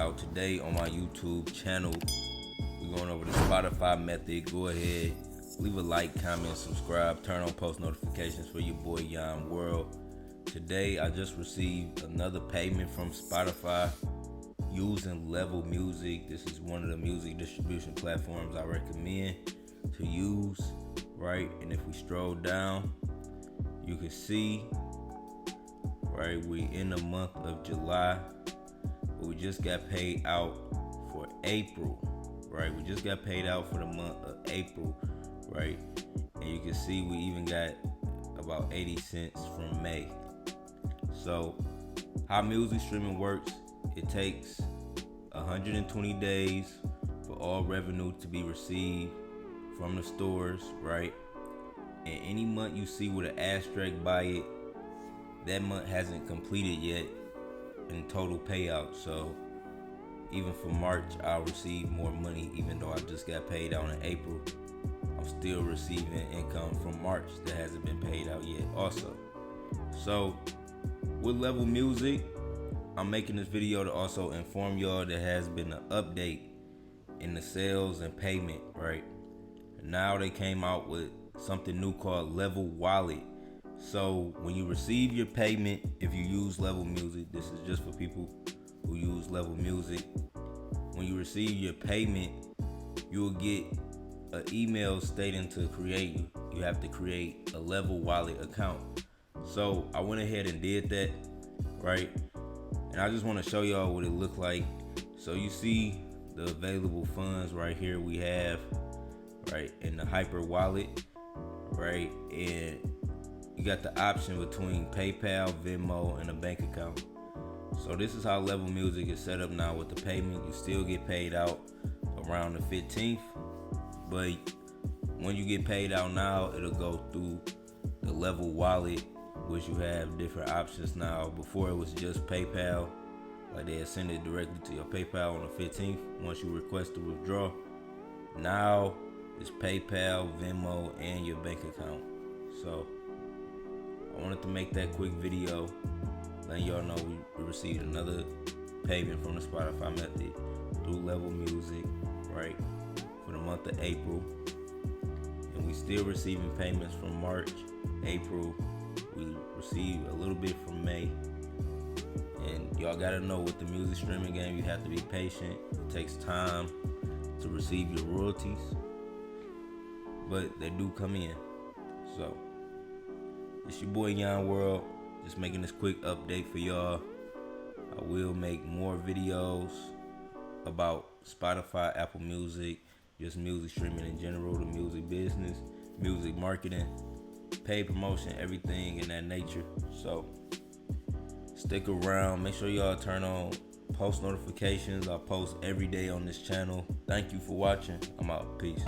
out today on my YouTube channel. We're going over the Spotify method. Go ahead, leave a like, comment, subscribe, turn on post notifications for your boy Yon World. Today I just received another payment from Spotify using Level Music. This is one of the music distribution platforms I recommend to use, right? And if we scroll down, you can see, right, we in the month of July, but we just got paid out for April, right? We just got paid out for the month of April, right? And you can see we even got about 80 cents from May. So how music streaming works, it takes 120 days for all revenue to be received from the stores, right? And any month you see with an asterisk by it, that month hasn't completed yet in total payout. So even for March, I'll receive more money, even though I just got paid out in April. I'm still receiving income from March that hasn't been paid out yet also. So with Level Music, I'm making this video to also inform y'all there has been an update in the sales and payment, right? Now they came out with something new called Level Wallet. So when you receive your payment, if you use Level Music, this is just for people who use Level Music. When you receive your payment, you will get an email stating you have to create a Level Wallet account. So I went ahead and did that, right? And I just want to show y'all what it looked like. So you see the available funds right here we have, right, in the Hyper Wallet, right? And you got the option between PayPal, Venmo, and a bank account. So this is how Level Music is set up now with the payment. You still get paid out around the 15th, but when you get paid out now, it'll go through the Level Wallet, which you have different options now. Before it was just PayPal, like they had sent it directly to your PayPal on the 15th once you request to withdraw. Now it's PayPal, Venmo, and your bank account. So I wanted to make that quick video, letting y'all know we received another payment from the Spotify method through Level Music, right, for the month of April. And we still receiving payments from March, April. We received a little bit from May. And y'all gotta know, with the music streaming game, you have to be patient. It takes time to receive your royalties, but they do come in. So it's your boy Yon World, just making this quick update for y'all. I will make more videos about Spotify, Apple Music, just music streaming in general, the music business, music marketing, paid promotion, everything in that nature. So stick around, make sure y'all turn on post notifications. I post every day on this channel. Thank you for watching. I'm out. Peace.